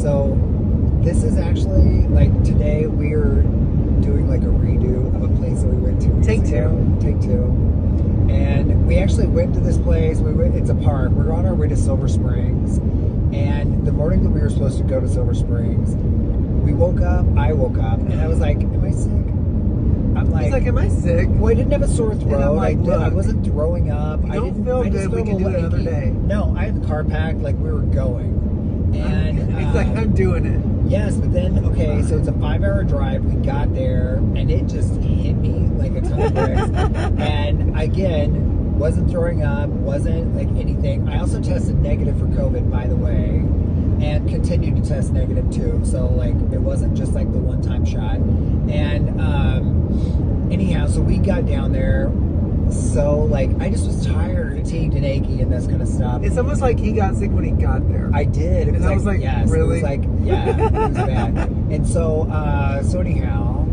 So this is actually like today we're doing like a redo of a place that we went to. Take two. And we actually went to this place. It's a park. We're on our way to Silver Springs. And the morning that we were supposed to go to Silver Springs, I woke up, and I was like, am I sick? I'm like, he's like, am I sick? Well, I didn't have a sore throat. Like, I wasn't throwing up. I don't feel good. We can do it another day. No, I had the car packed like we were going. And he's like, I'm doing it. Yes, but then, okay, so it's a 5-hour drive. We got there, and it just hit me like a ton of bricks. And again, wasn't throwing up, wasn't like anything. I also tested negative for COVID, by the way, and continued to test negative too. So like, it wasn't just like the one-time shot. And anyhow, so we got down there. So like, I just was tired, fatigued, and achy, and this kind of stuff. It's almost like he got sick when he got there. I did. And I was like, yes. really? It was like, yeah, it was bad. And so, so anyhow,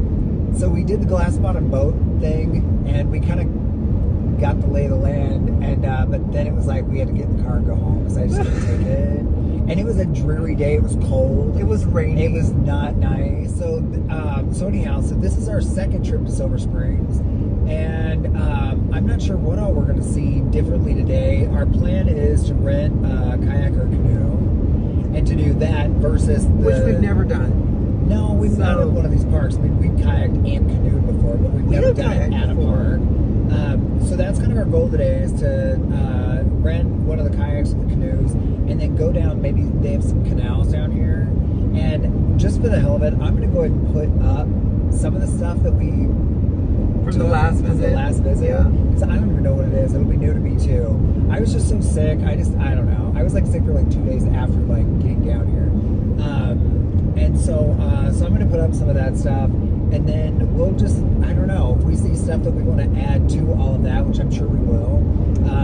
so we did the glass bottom boat thing, and we kind of got the lay of the land, and but then it was like we had to get in the car and go home, so I just couldn't take it. And it was a dreary day. It was cold. It was rainy. It was not nice. So, so anyhow, so this is our second trip to Silver Springs, and I'm not sure what all we're going to see differently today. Our plan is to rent a kayak or canoe, and to do that versus which we've never done. No, we've not at one of these parks. I mean, we've kayaked and canoed before, but we've never done it at a park. So that's kind of our goal today, is to rent one of the kayaks or the canoes, and then go down. Maybe they have some canals down here, and just for the hell of it, I'm going to go ahead and put up some of the stuff that we from the last visit. Yeah. So I don't even know what it is. It'll be new to me too. I was just so sick. I don't know. I was like sick for like 2 days after like getting down here. And so I'm going to put up some of that stuff, and then we'll just, I don't know, if we see stuff that we want to add to all of that, which I'm sure we will.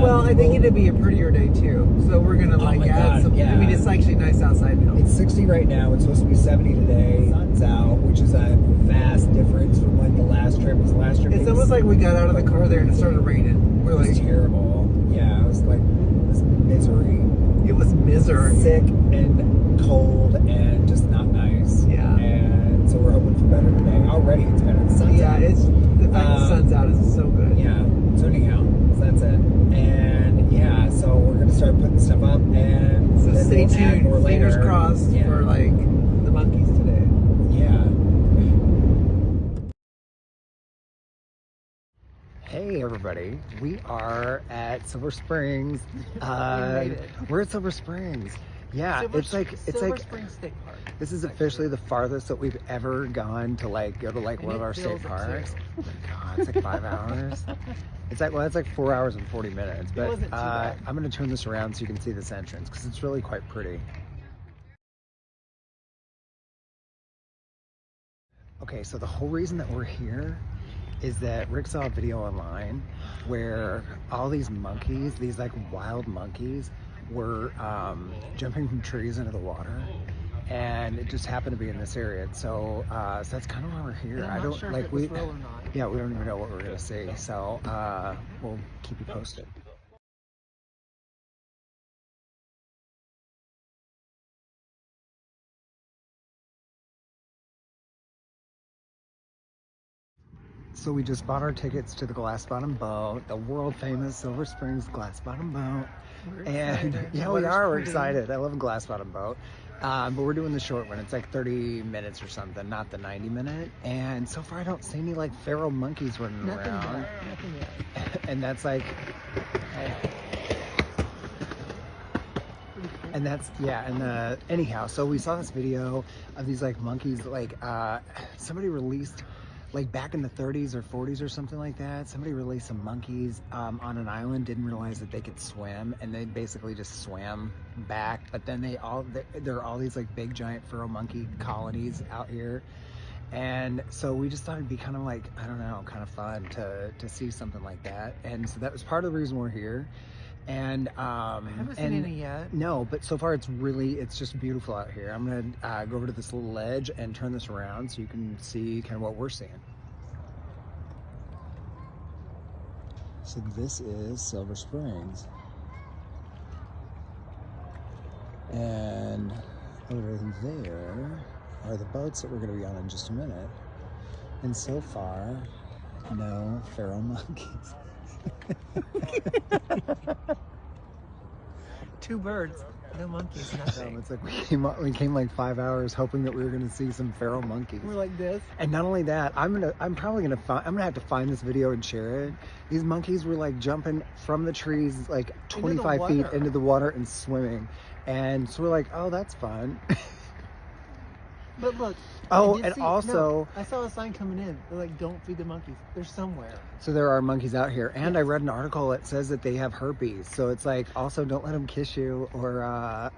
Well, I think it'd be a prettier day too. So we're going to like add some. Yeah. I mean, it's actually nice outside now. It's 60 right now. It's supposed to be 70 today. Sun's out, which is a vast difference from when the last trip was. It's almost like we got out of the car there and it started raining. It was terrible. Yeah, it was like this misery. It was misery. Sick and cold and just not nice. Yeah. And so we're hoping for better today. Already it's better. The sun's out. It's the fact the sun's out is so good. Yeah. So anyhow, so that's it. And yeah, so we're gonna start putting stuff up, and so stay tuned. Fingers crossed yeah. for like the monkeys today. Yeah. Hey everybody, we are at Silver Springs. We're at Silver Springs. Yeah, it's like Silver Springs State Park. This is officially the farthest that we've ever gone to like go to like one of our state parks. Oh my god, it's like 5 hours. It's like 4 hours and 40 minutes. But I'm gonna turn this around so you can see this entrance because it's really quite pretty. Okay, so the whole reason that we're here is that Rick saw a video online where all these monkeys, these like wild monkeys, were jumping from trees into the water, and it just happened to be in this area. So, so that's kind of why we're here. I don't sure like if it was real or not. Yeah, we don't even know what we're gonna see. So we'll keep you posted. So we just bought our tickets to the Glass Bottom Boat, the world famous Silver Springs Glass Bottom Boat. And yeah, we're excited. I love a Glass Bottom Boat. But we're doing the short one. It's like 30 minutes or something, not the 90-minute. And so far I don't see any like feral monkeys running around. Nothing yet. And that's like, and that's, yeah, and anyhow, so we saw this video of these like monkeys, like somebody released, like back in the 30s or 40s or something like that, somebody released some monkeys on an island, didn't realize that they could swim, and they basically just swam back. But then there are all these like big giant feral monkey colonies out here, and so we just thought it'd be kind of like, I don't know, kind of fun to see something like that. And so that was part of the reason we're here. And I haven't seen any yet. No, but so far it's just beautiful out here. I'm gonna go over to this little ledge and turn this around so you can see kind of what we're seeing. So this is Silver Springs, and over there are the boats that we're going to be on in just a minute. And so far, no feral monkeys. 2 birds, no monkeys, nothing. It's like we came like 5 hours hoping that we were going to see some feral monkeys. We're like this. And not only that, I'm gonna have to find this video and share it. These monkeys were like jumping from the trees like 25 feet into the water and swimming. And so we're like, oh, that's fun. But look. Oh, and also, I saw a sign coming in. They're like, don't feed the monkeys. They're somewhere. So there are monkeys out here. And I read an article that says that they have herpes. So it's like, also don't let them kiss you or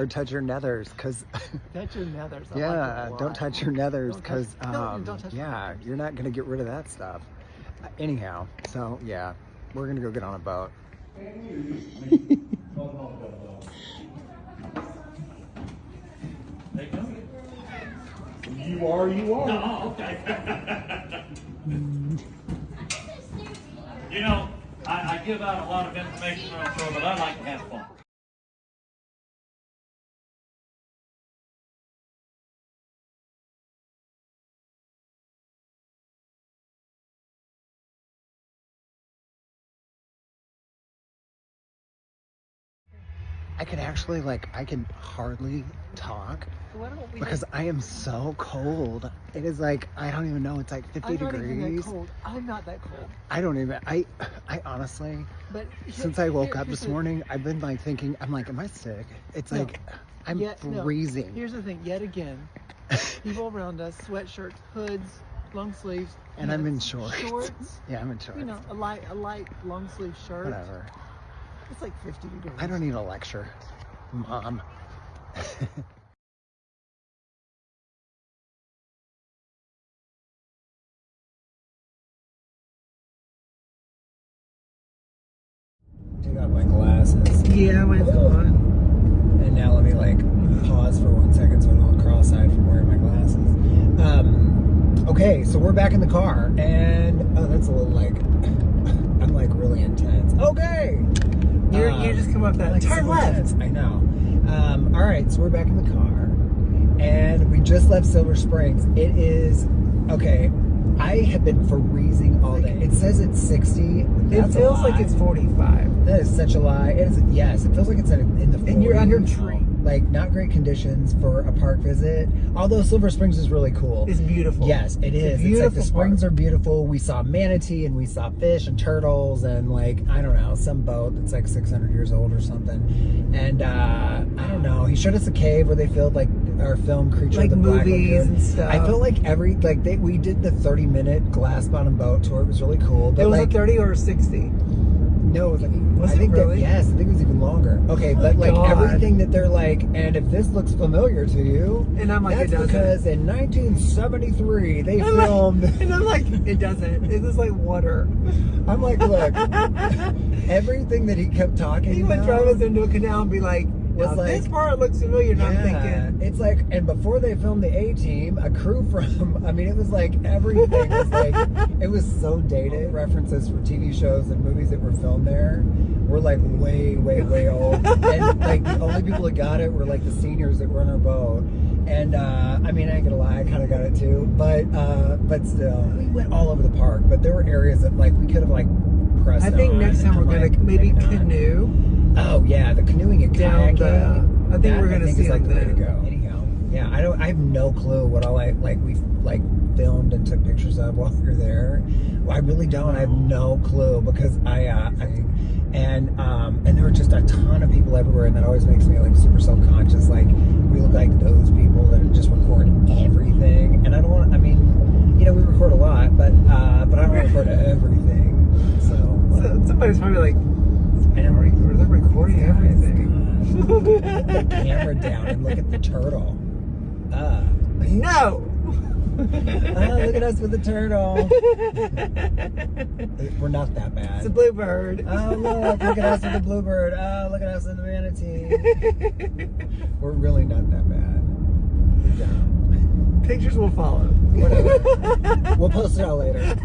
touch your nethers, because touch your nethers. Yeah, don't touch your nethers, because yeah, you're not gonna get rid of that stuff. Anyhow, so yeah, we're gonna go get on a boat. You are. No, okay. You know, I give out a lot of information on the show, but I like to have fun. I can hardly talk because I am so cold. It is like, I don't even know, it's like 50 degrees. I'm not even that cold. I'm not that cold. I honestly, but since I woke up this morning, I've been like thinking, I'm like, am I sick? It's like, I'm freezing. No. Here's the thing, yet again, people around us, sweatshirts, hoods, long sleeves. And I'm in shorts. Yeah, I'm in shorts. You know, a light long sleeve shirt. Whatever. It's like 50 degrees. I don't need a lecture, Mom. Take off my glasses. Yeah, mine's gone. And now let me like pause for 1 second so I'm not cross-eyed from wearing my glasses. Okay, so we're back in the car, and oh, that's a little like, I'm like really intense. Okay. You just come up that like turn left. Intense. I know. All right, so we're back in the car, and we just left Silver Springs. It is okay. I have been freezing all day. It says it's 60. It feels like it's 45. That is such a lie. It is. Yes, it feels like it's in the 40s. And you're under a tree. Like, not great conditions for a park visit. Although Silver Springs is really cool. It's beautiful. Yes, it is. It's like the springs are beautiful. We saw manatee and we saw fish and turtles and like, I don't know, some boat that's like 600 years old or something. And I don't know. He showed us a cave where they filmed like our film Creature like of the Black Lagoon. movies and stuff. I felt like we did the 30-minute glass bottom boat tour. It was really cool. But it was like, a 30 or 60. No, it was like, was I think really? Yes, I think it was even longer. Okay, but like everything that they're like, and if this looks familiar to you, and I'm like, that's it doesn't. Because in 1973 they filmed. And I'm like, it doesn't. It's just like water. I'm like, look, everything that he kept talking he about. would drive us into a canal and be like, now, like, this part looks familiar, and I'm thinking. It's like, and before they filmed the A-Team, a crew from, I mean, it was like everything was like, it was so dated. References for TV shows and movies that were filmed there were like way, way, way old. And like the only people that got it were like the seniors that were on our boat. And I mean, I ain't gonna lie, I kind of got it too. But still, we went all over the park. But there were areas that like we could have like pressed I think next time we're gonna maybe canoe. Oh yeah, the canoeing and kayaking. I think we're gonna see like the way to go. Anyhow, yeah, I have no clue what all we filmed and took pictures of while we were there. Well, I really don't. I have no clue because and there were just a ton of people everywhere, and that always makes me like super self-conscious. Like we look like those people that just record everything, and I don't want. I mean, you know, we record a lot, but I don't want to record everything. So somebody's probably like. They're recording everything. Put the camera down and look at the turtle. No! Look at us with the turtle. We're not that bad. It's a bluebird. Oh, look at us with the bluebird. Oh, look at us with the manatee. We're really not that bad. We're down. Pictures will follow. Whatever. We'll post it out later.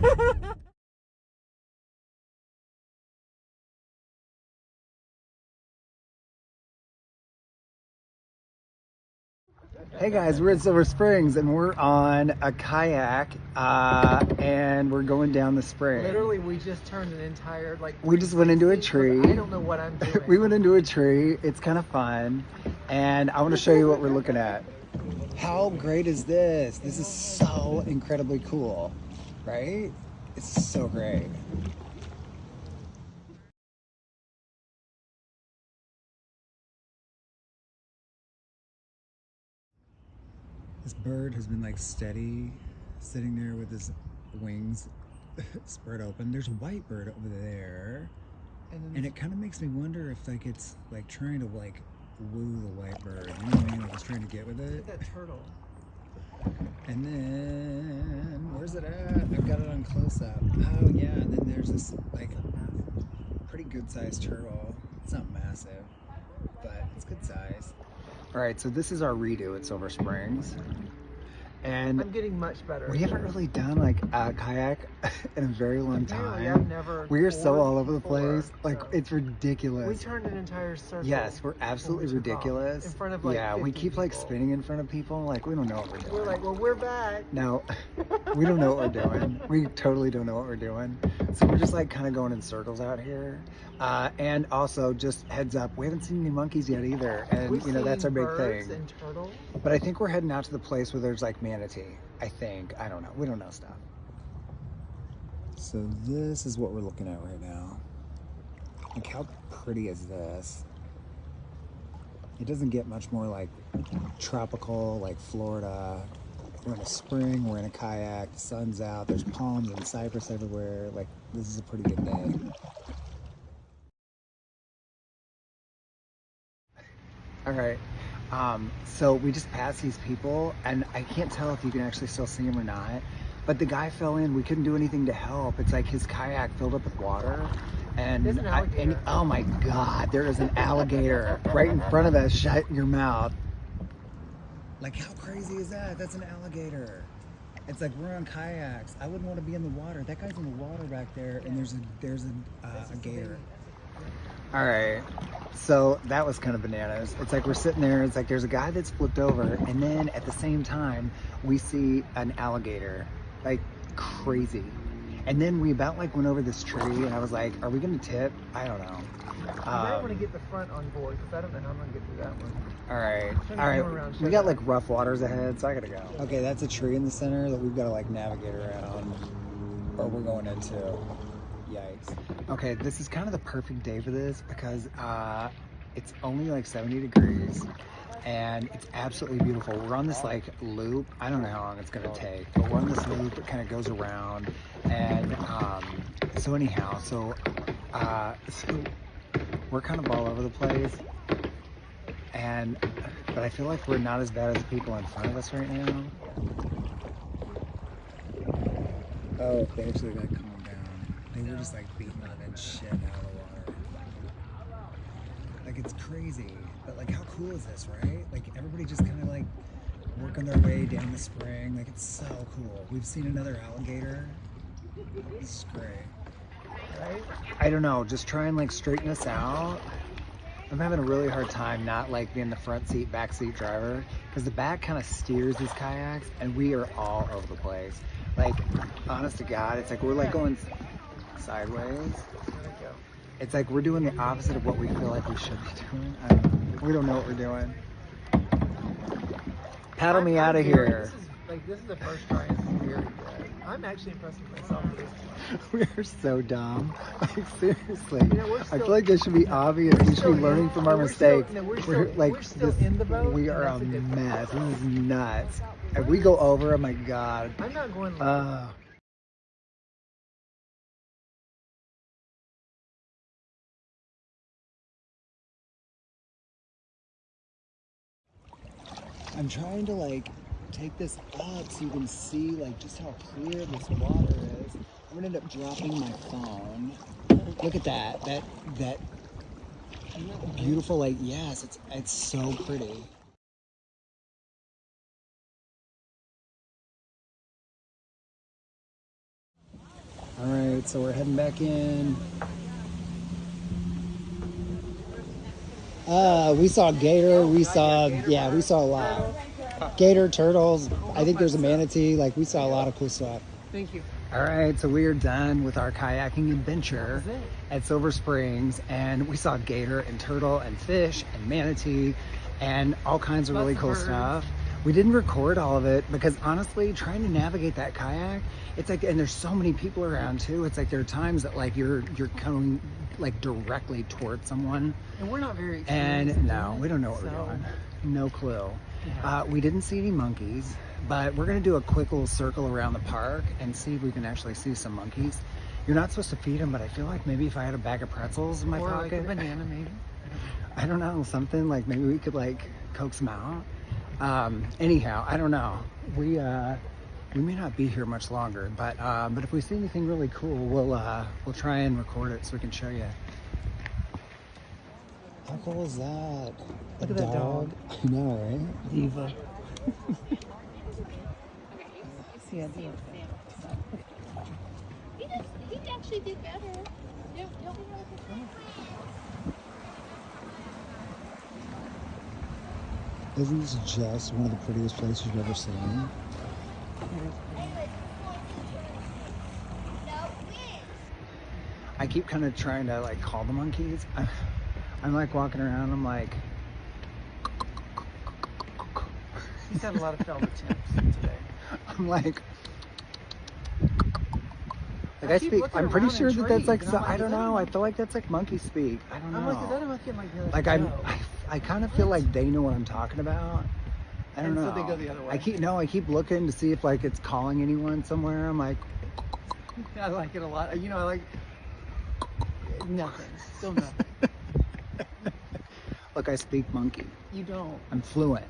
Hey guys, we're at Silver Springs and we're on a kayak and we're going down the spring. Literally, we just turned an entire we just went into a tree. I don't know what I'm doing. We went into a tree. It's kind of fun, and I want to show you what we're looking at. How great is this? This is so incredibly cool, right? It's so great. This bird has been like steady, sitting there with his wings spread open. There's a white bird over there, and it kind of makes me wonder if like it's like trying to like woo the white bird. You know what I mean? Like it's trying to get with it. Look at that turtle. And then where's it at? I've got it on close up. Oh yeah, and then there's this like pretty good sized turtle. It's not massive, but it's good size. All right, so this is our redo at Silver Springs. And I'm getting much better. we haven't really done like a kayak in a very long Apparently, time. I've never We are so poured all over the before, place. Like so. it's ridiculous. We turned an entire circle. Yes, we're absolutely when we took off, ridiculous. in front of like yeah, we 50 keep like people. spinning in front of people. Like we don't know what we're doing. We're like, well, we're back. No, we don't know what we're doing. We totally don't know what we're doing. So we're just like kind of going in circles out here. And also just heads up, we haven't seen any monkeys yet either. And We've you know, that's our seen big birds thing. and turtles. But I think we're heading out to the place where there's like manatee. I think. I don't know. We don't know stuff. So this is what we're looking at right now. Like how pretty is this? It doesn't get much more like tropical, like Florida. We're in a spring, we're in a kayak, the sun's out, there's palms and cypress everywhere. Like this is a pretty good day. All right. So we just passed these people, and I can't tell if you can actually still see him or not. But the guy fell in. We couldn't do anything to help. It's like his kayak filled up with water, and, There's an alligator. oh my God, there is an alligator right in front of us. Shut your mouth. Like how crazy is that? That's an alligator. It's like we're on kayaks. I wouldn't want to be in the water. That guy's in the water back there, and there's a gator. All right, so that was kind of bananas. It's like we're sitting there, it's like there's a guy that's flipped over, and then at the same time, we see an alligator, like crazy. And then we about like went over this tree, and I was like, are we gonna tip? I don't know. I might want to get the front on board because I don't know how I'm going to get through that one. All right. We got like rough waters ahead, so I gotta go. Okay, that's a tree in the center that we've got to like navigate around, or we're going into. Yikes. Okay, this is kind of the perfect day for this because it's only like 70 degrees and it's absolutely beautiful. We're on this like loop. I don't know how long it's gonna take, but we're on this loop. It kind of goes around, and so anyhow, so we're kind of all over the place, but I feel like we're not as bad as the people in front of us right now. Oh, they actually got calmed down. They were just like beating on and shit out of the water. Like it's crazy, but like how cool is this, right? Like everybody just kind of like working their way down the spring. Like it's so cool. We've seen another alligator. This is great. Right? I don't know, just try and like straighten us out. I'm having a really hard time not like being the front seat, back seat driver, because the back kind of steers these kayaks and we are all over the place. Like, honest to God, it's like we're like going sideways. It's like we're doing the opposite of what we feel like we should be doing. I don't know. We don't know what we're doing. Paddle me out of here. This is the first try. It's very good. I'm actually impressed with myself for this one. We are so dumb. Like seriously. You know, I feel like this should be obvious. We should be learning from our mistakes. We're still in the boat. We are a mess. This is nuts. If we go over, oh my God. I'm not going I'm trying to like take this up so you can see like just how clear this water is. I'm gonna end up dropping my phone. Look at that. That beautiful, like, yes, it's so pretty. All right, so we're heading back in. We saw gator, we saw a lot. gator, turtles. I think there's a manatee. Like, we saw a lot of cool stuff. Thank you. All right, so we are done with our kayaking adventure at Silver Springs, and we saw gator and turtle and fish and manatee and all kinds of really cool stuff. We didn't record all of it because honestly, trying to navigate that kayak, it's like, and there's so many people around too. It's like there are times that like you're coming like directly towards someone, And we're not very experienced. and no, we don't know what we're doing. No clue. We didn't see any monkeys, but we're gonna do a quick little circle around the park and see if we can actually see some monkeys. You're not supposed to feed them, but I feel like maybe if I had a bag of pretzels in my Or pocket, like a banana, maybe. I don't know, something like maybe we could like coax them out. Anyhow, I don't know. We may not be here much longer, but if we see anything really cool, we'll try and record it so we can show you. How cool is that? Look at that dog. I know, right? Diva. Yeah, Diva. He actually did better. Don't we have a picture? Isn't this just one of the prettiest places you've ever seen? I keep kind of trying to like call the monkeys. I'm like walking around, I'm like... He's had a lot of failed attempts today. I'm like... I keep speak, looking I'm pretty around sure in that that's like, trees, so, and I'm I don't like, know, I feel like that's like monkey speak. I don't know. I'm like, is that a monkey? I'm like, I kind of feel like they know what I'm talking about. I don't And know. so they go the other way. I keep looking to see if like it's calling anyone somewhere. I'm like, I like it a lot. You know, I like nothing. Still nothing. look, I speak monkey. You don't. I'm fluent.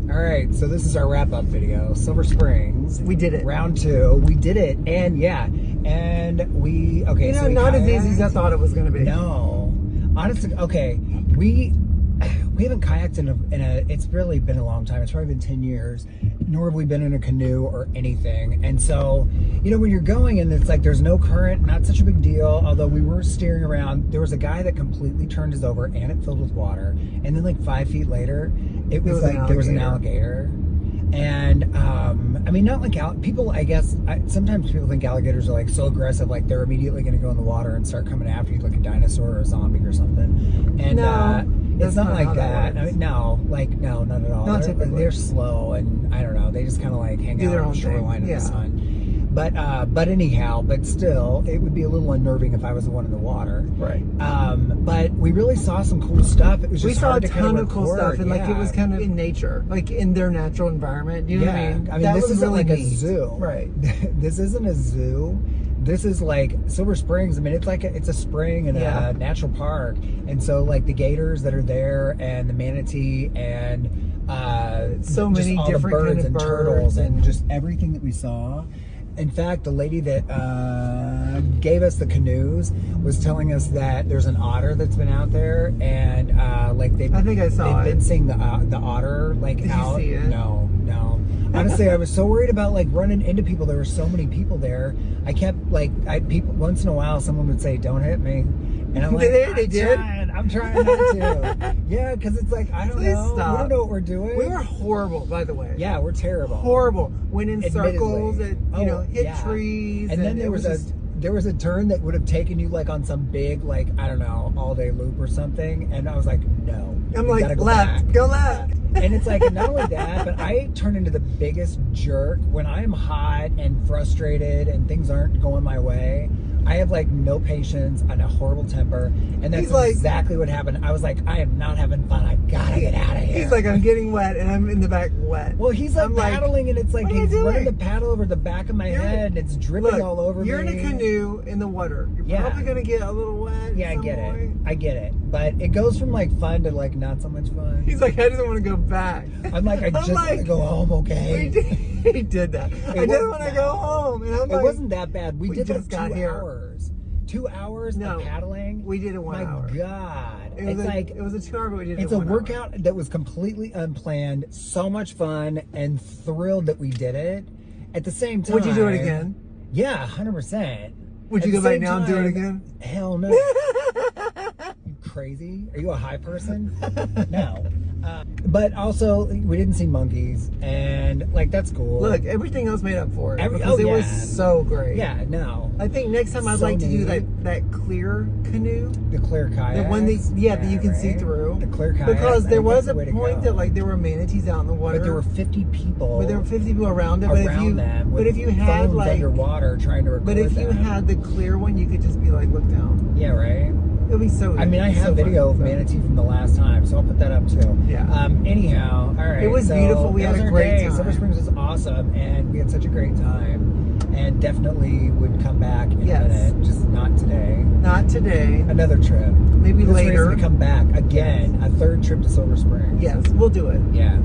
All right, so this is our wrap-up video. Silver Springs. We did it. Round 2. We did it, and yeah, and we okay. You know, so we not as kayaked. easy as I thought it was going to be. No, honestly, okay. We haven't kayaked in a. It's really been a long time. It's probably been 10 years. Nor have we been in a canoe or anything. And so, you know, when you're going and it's like there's no current, not such a big deal. Although we were steering around, there was a guy that completely turned us over, and it filled with water. And then like 5 feet later, it was like there was an alligator. And I mean, not like people. I guess sometimes people think alligators are like so aggressive, like they're immediately going to go in the water and start coming after you like a dinosaur or a zombie or something. And No, it's not like that. that I mean, no, not at all. Not They're typically. slow, and I don't know. They just kind of like hang Do out their on own the shoreline thing. in the Yeah. sun. But anyhow, but still, it would be a little unnerving if I was the one in the water. Right. But we really saw some cool stuff. It was just We saw hard a to kind ton of of cool record. stuff, and like it Yeah. was kind of in nature, like in their natural environment. You know what I mean? That this was isn't really like neat. a zoo. Right. This isn't a zoo. This is like Silver Springs. I mean, it's like it's a spring in Yeah. a natural park, and so like the gators that are there, and the manatee, and So just many all the different birds kind of and birds turtles and and- just everything that we saw. In fact, the lady that gave us the canoes was telling us that there's an otter that's been out there, and like I think I saw they've it. been seeing the otter like Did you out. see it? No. Honestly, I was so worried about like running into people. There were so many people there. I kept like people once in a while someone would say, "Don't hit me," and I'm like, They did? I'm trying not to. Yeah, because it's like I don't Please know. stop. We don't know what we're doing. We were horrible, by the way. Yeah, we're terrible. Horrible. Went in Admittedly. circles and hit yeah. trees. And then it there was a turn that would have taken you like on some big like I don't know all day loop or something, and I was like, no. I'm we like, gotta go left, back. go left. And it's like not only that, but I turn into the biggest jerk when I'm hot and frustrated and things aren't going my way. I have like no patience and a horrible temper, and that's He's like- exactly what happened. I was like, I am not having fun. I gotta get out of here. He's like, I'm getting wet, and I'm in the back wet. well, he's like I'm like, paddling, and it's like what are you he's running the doing? paddle over the back of my You're- head, and it's dripping Look, all over you're me. in a canoe in the water. You're Yeah. probably gonna get a little wet. Yeah, I some get way. it. I get it. But it goes from like fun to like not so much fun. He's like, I just want to go back. I'm like, I just want to go home, okay? He did that. I just wasn't want to bad. go home, and I'm It like, wasn't that bad. We we did like just 2 got here. hours. 2 hours No, of paddling. we did it 1 hour. My God. It was It's like it was a 2 hour, but we did it it's a 1 hour. workout that was completely unplanned. So much fun and thrilled that we did it. At the same time, Would you do it again? Yeah, 100%. Would you At go the back same now and do it time, again? Hell no. You crazy? Are you a high person? No. But also, we didn't see monkeys, and like that's cool. Look, everything else made up for it Every- because oh, it was yeah. so great. Yeah, no. I think next time I'd So like to do neat. that clear canoe. The clear kayak. The one that, that you can see right? through. The clear kayak. Because there was a way to point go. that like there were manatees out in the water. But there were 50 people. But there were 50 people around it. But around them. but if you had phones like, underwater trying to record but if you them. had the clear one, you could just be like, look down. Yeah, right. It would be so. I mean, I have so video fun. of manatee from the last time, so I'll put that up too. Yeah. Anyhow, all right. It was so beautiful. We that had was a our great day. time. Silver Springs was awesome, and we had such a great time, and definitely would come back in Yes. a minute. Just not today. Not today. Another trip. Maybe This later. reason to come back again. A third trip to Silver Springs. Yes, we'll do it. Yeah.